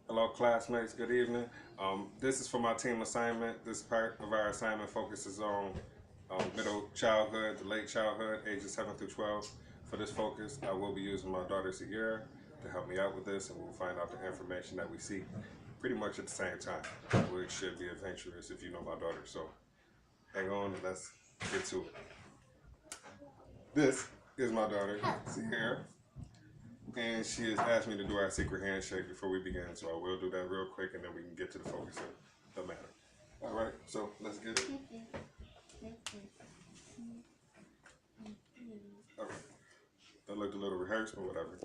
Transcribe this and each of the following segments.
Hello, classmates. Good evening. This is for my team assignment. This part of our assignment focuses on middle childhood, the late childhood, ages 7 through 12. For this focus, I will be using my daughter Sierra to help me out with this, and we'll find out the information that we seek pretty much at the same time, which should be adventurous if you know my daughter. So hang on and let's get to it. This is my daughter Sierra. And she has asked me to do our secret handshake before we begin, so I will do that real quick, and then we can get to the focus of the matter. All right, so let's get it. All right, that looked a little rehearsed, but whatever.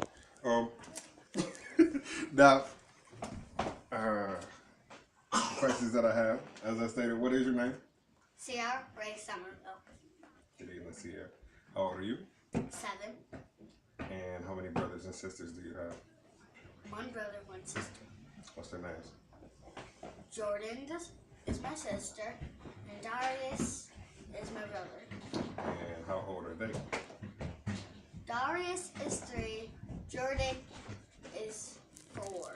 Now, questions that I have, as I stated, what is your name? Sierra Ray Somerville. Good evening, Sierra. How old are you? 7. And how many brothers and sisters do you have? 1 brother, 1 sister. What's their names? Jordan is my sister, and Darius is my brother. And how old are they? Darius is 3, Jordan is 4.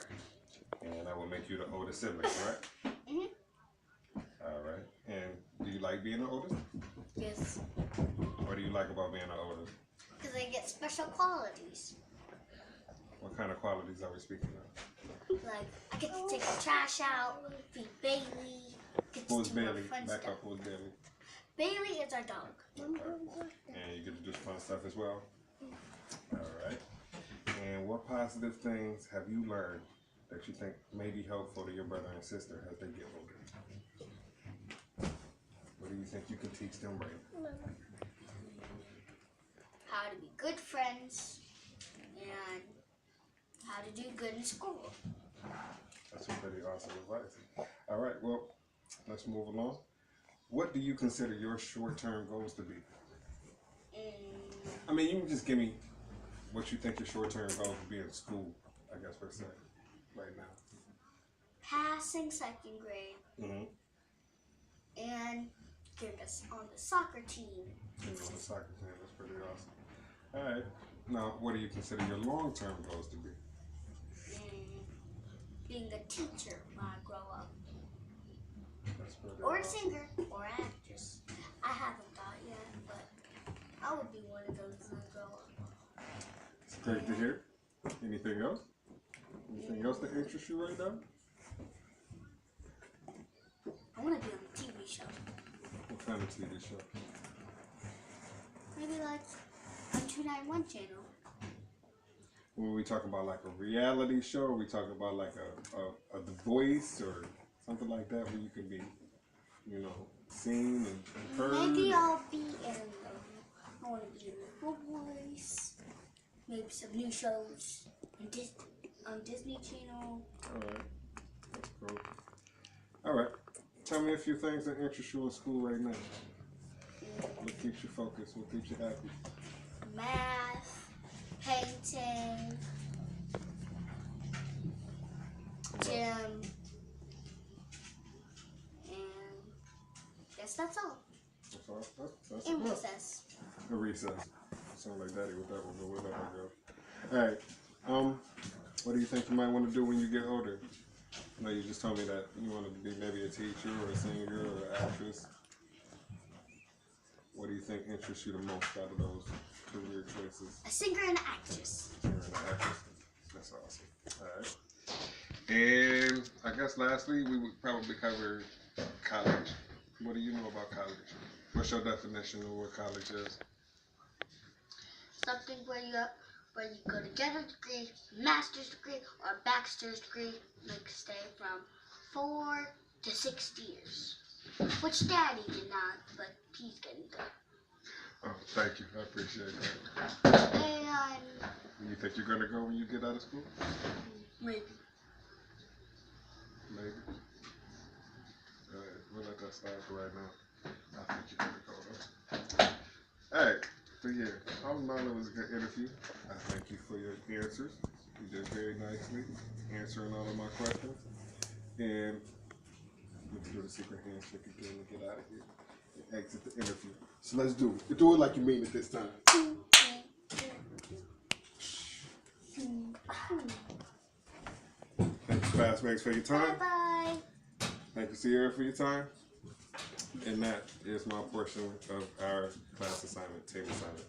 And I will make you the oldest sibling, right? Mm-hmm. All right. And do you like being the oldest? Yes. What do you like about being the oldest? Because I get special qualities. What kind of qualities are we speaking of? Like, I get to take the trash out, feed Bailey, get to Who's do more Bailey? fun Back stuff. up, who's Bailey? Bailey is our dog. Okay. And you get to do fun stuff as well? All right. And what positive things have you learned that you think may be helpful to your brother and sister as they get older? What do you think you can teach them right? How to be good friends, and how to do good in school. That's some pretty awesome advice. All right, well, let's move along. What do you consider your short-term goals to be? I mean, you can just give me what you think your short-term goals would be in school, I guess, per se, right now. Passing 2nd grade, Mm-hmm. and getting us on the soccer team. You know, the soccer team, that's pretty awesome. All right. Now, what do you consider your long-term goals to be? Being a teacher when I grow up. That's pretty Or a awesome. singer, or an actress. I haven't thought yet, but I would be one of those when I grow up. It's great to hear. Anything else? Anything else that interests you right now? I want to be on a TV show. What kind of TV show? Maybe like on 291 channel. When we talk about like a reality show, or we talk about like a The Voice or something like that, where you can be, you know, seen and heard. Maybe I'll be I want to be in The Voice. Maybe some new shows on Disney Channel. All right, that's cool. All right, tell me a few things that interest you in school right now. What keeps you focused? What keeps you happy? Math, painting, gym, and guess that's all. That's all. That's And enough. recess. A recess. Sound like daddy with that one, but whatever, girl. All right. What do you think you might want to do when you get older? I know you just told me that you wanted to be maybe a teacher or a singer or an actress. What do you think interests you the most out of those career choices? A singer and an actress. Singer and an actress. That's awesome. All right. And I guess lastly, we would probably cover college. What do you know about college? What's your definition of what college is? Something where you go to get a degree, master's degree, or a bachelor's degree, like stay from 4 to 6 years. Which Daddy did not, but he's getting done. Oh, thank you. I appreciate that. And You think you're going to go when you get out of school? maybe. Maybe. All right, we'll let that slide for right now. I think you're going to go though. All right, so yeah, all in all, it was a good interview. I thank you for your answers. You did very nicely answering all of my questions. And let's do the secret handshake again and get out of here and exit the interview. So let's do it. Do it like you mean it this time. Thanks. classmates, for your time. Bye. Thank you, Sierra, for your time. And that is my portion of our class assignment, team assignment.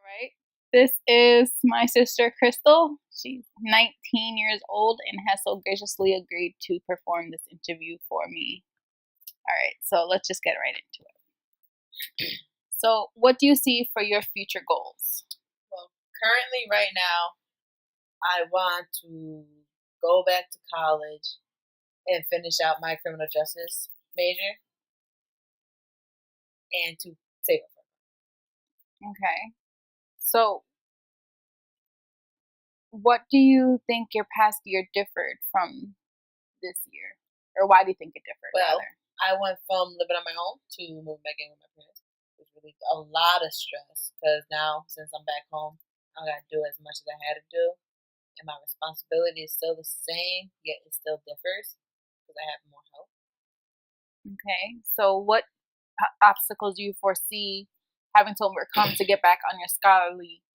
Right. This is my sister Crystal. She's 19 years old and has so graciously agreed to perform this interview for me. All right, so let's just get right into it. So, what do you see for your future goals? Well, currently, right now, I want to go back to college and finish out my criminal justice major and to save up. Okay. So, what do you think your past year differed from this year? Or why do you think it differed, Well, rather? I went from living on my own to moving back in with my parents. It was really a lot of stress because now, since I'm back home, I got to do as much as I had to do. And my responsibility is still the same, yet it still differs because I have more help. Okay. So, what obstacles do you foresee having to overcome to get back on your scholarly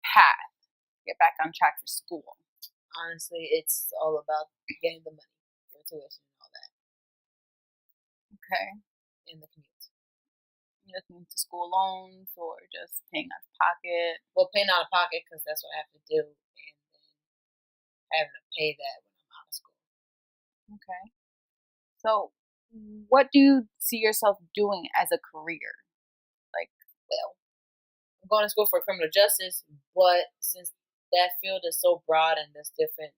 path, get back on track for school? Honestly, it's all about getting the money for tuition and all that. Okay. In the commute. You looking into school loans or just paying out of pocket? Well, paying out of pocket because that's what I have to do, and then having to pay that when I'm out of school. Okay. So, what do you see yourself doing as a career? Well, I'm going to school for criminal justice, but since that field is so broad and there's different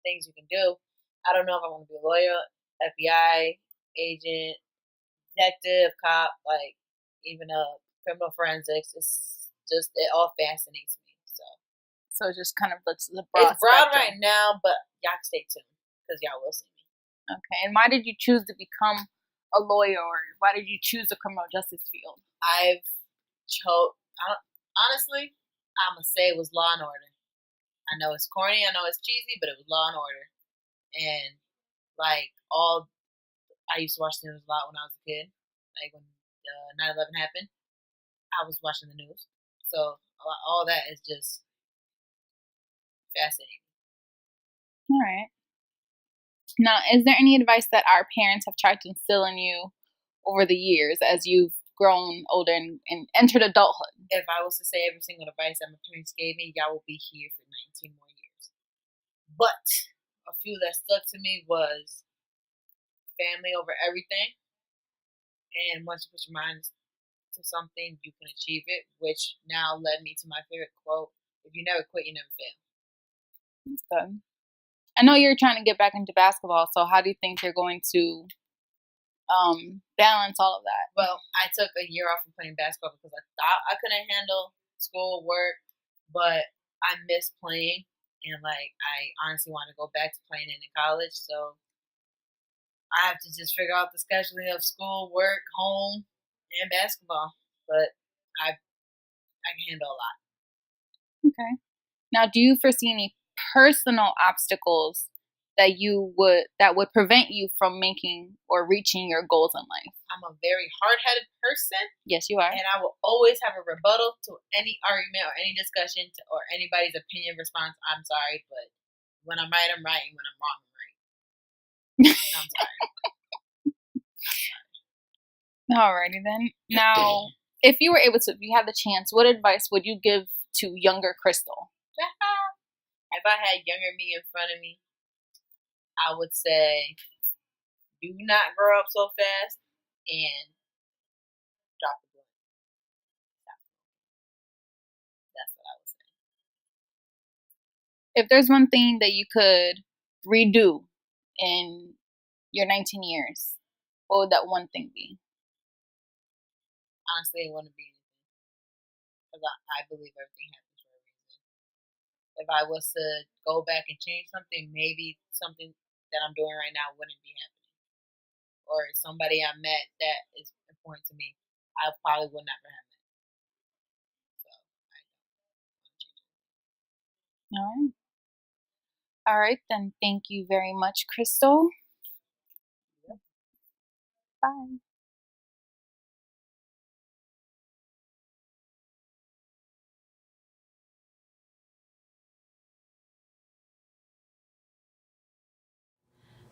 things you can do, I don't know if I want to be a lawyer, FBI agent, detective, cop, like even criminal forensics. It's just it all fascinates me. So just kind of the It's broad spectrum. right now, but y'all can stay tuned because y'all will see me. Okay. And why did you choose to become a lawyer, or why did you choose the criminal justice field? I've honestly, I'm gonna say it was Law and Order. I know it's corny, I know it's cheesy, but it was Law and Order. And like I used to watch the news a lot when I was a kid. Like when 9/11 happened, I was watching the news. So all that is just fascinating. All right. Now, is there any advice that our parents have tried to instill in you over the years as you've grown older and entered adulthood? If I was to say every single advice that my parents gave me, y'all will be here for 19 more years. But a few that stuck to me was family over everything. And once you put your mind to something, you can achieve it, which now led me to my favorite quote: if you never quit, you never fail. That's good. I know you're trying to get back into basketball, so how do you think you're going to balance all of that? Well, I took a year off from playing basketball because I thought I couldn't handle school, work, but I miss playing, and like I honestly want to go back to playing in college, so I have to just figure out the scheduling of school, work, home, and basketball. But I can handle a lot. Okay. Now, do you foresee any personal obstacles that would prevent you from making or reaching your goals in life? I'm a very hard-headed person. Yes, you are. And I will always have a rebuttal to any argument or any discussion or anybody's opinion response. I'm sorry, but when I'm right, I'm right, and when I'm wrong, I'm right. I'm sorry. Alrighty then. Now, if you had the chance, what advice would you give to younger Crystal? If I had younger me in front of me, I would say, do not grow up so fast and drop the blunt. That's what I would say. If there's one thing that you could redo in your 19 years, what would that one thing be? Honestly, it wouldn't be anything. Because I believe everything happens for a reason. If I was to go back and change something, maybe something that I'm doing right now wouldn't be happening. Or somebody I met that is important to me, I probably would never have met. So I don't want to change it. All right. All right, then. Thank you very much, Crystal. Bye.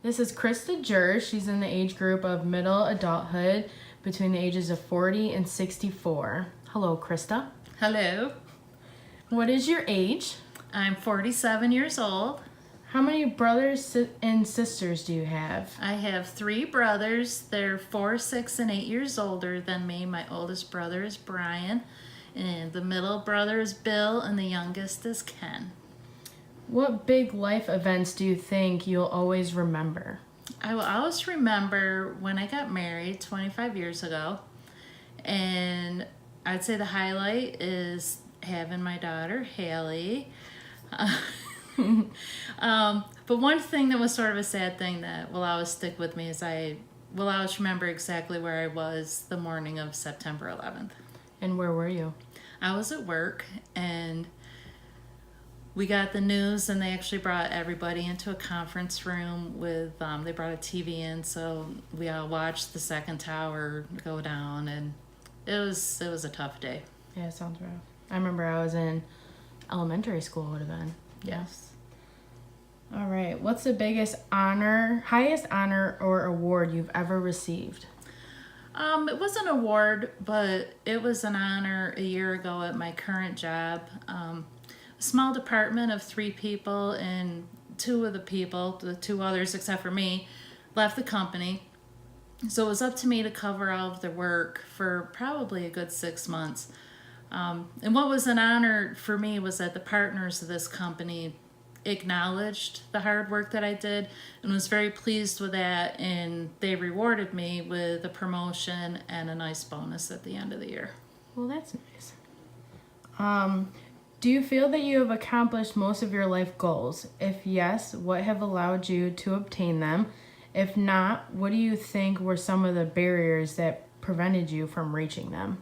This is Krista Jur. She's in the age group of middle adulthood between the ages of 40 and 64. Hello, Krista. Hello, What is your age? I'm 47 years old. How many brothers and sisters do you have? I have 3 brothers. They're 4, 6, and 8 years older than me. My oldest brother is Brian, and the middle brother is Bill, and the youngest is Ken. What big life events do you think you'll always remember? I will always remember when I got married 25 years ago, and I'd say the highlight is having my daughter, Haley. But one thing that was sort of a sad thing that will always stick with me is I will always remember exactly where I was the morning of September 11th. And where were you? I was at work, and we got the news, and they actually brought everybody into a conference room with, they brought a TV in, so we all watched the second tower go down, and it was a tough day. Yeah, it sounds rough. I remember I was in elementary school, would have been. Yes. All right. What's the biggest honor, highest honor or award you've ever received? It was an award, but it was an honor a year ago at my current job. A small department of 3 people, and 2 of the people, the 2 others except for me, left the company. So it was up to me to cover all of the work for probably a good 6 months. And what was an honor for me was that the partners of this company acknowledged the hard work that I did and was very pleased with that, and they rewarded me with a promotion and a nice bonus at the end of the year. Well, that's nice. Do you feel that you have accomplished most of your life goals? If yes, what have allowed you to obtain them? If not, what do you think were some of the barriers that prevented you from reaching them?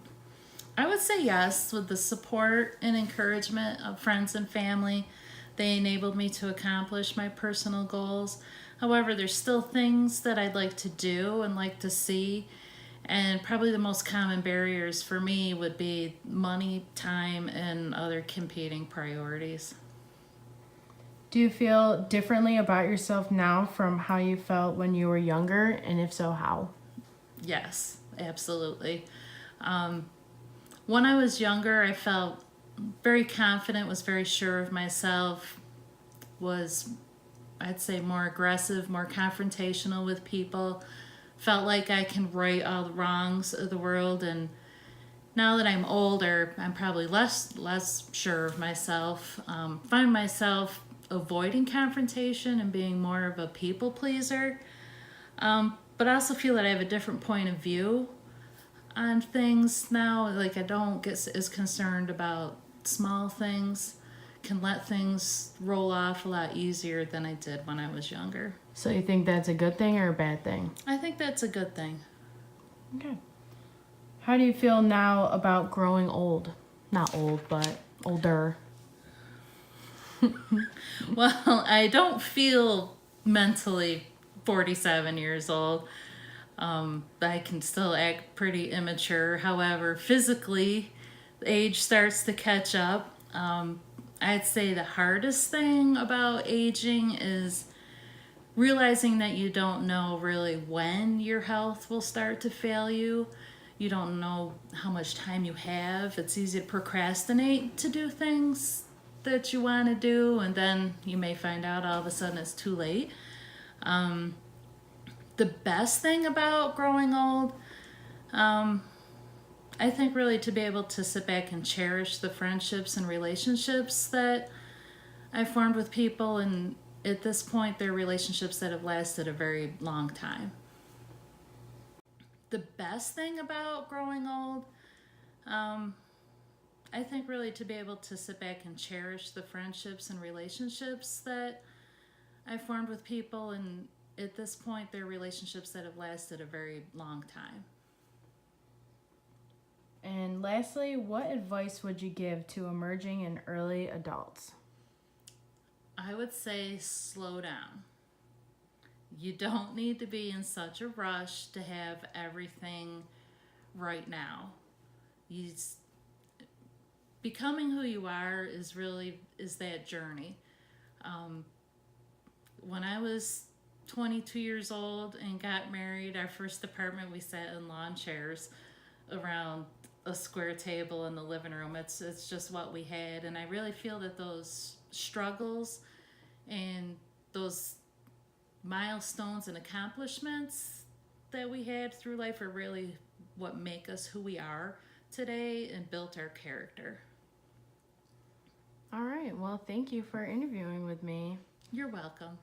I would say yes, with the support and encouragement of friends and family. They enabled me to accomplish my personal goals. However, there's still things that I'd like to do and like to see. And probably the most common barriers for me would be money, time, and other competing priorities. Do you feel differently about yourself now from how you felt when you were younger? And if so, how? Yes, absolutely. When I was younger, I felt very confident, was very sure of myself, was, I'd say, more aggressive, more confrontational with people, felt like I can right all the wrongs of the world. And now that I'm older, I'm probably less sure of myself. Find myself avoiding confrontation and being more of a people pleaser. But I also feel that I have a different point of view on things now. Like, I don't get as concerned about small things, can let things roll off a lot easier than I did when I was younger. So you think that's a good thing or a bad thing? I think that's a good thing. Okay. How do you feel now about growing old? Not old, but older. Well, I don't feel mentally 47 years old. I can still act pretty immature. However, physically, age starts to catch up. I'd say the hardest thing about aging is realizing that you don't know really when your health will start to fail you. You don't know how much time you have. It's easy to procrastinate to do things that you want to do, and then you may find out all of a sudden it's too late. The best thing about growing old, I think really to be able to sit back and cherish the friendships and relationships that I formed with people, and at this point they're relationships that have lasted a very long time. The best thing about growing old, I think really to be able to sit back and cherish the friendships and relationships that I formed with people, and at this point they're relationships that have lasted a very long time. And lastly, what advice would you give to emerging and early adults? I would say slow down. You don't need to be in such a rush to have everything right now. Becoming who you are is that journey. When I was 22 years old and got married, our first apartment, we sat in lawn chairs around a square table in the living room. It's just what we had, and I really feel that those struggles and those milestones and accomplishments that we had through life are really what make us who we are today and built our character. All right. Well, thank you for interviewing with me. You're welcome.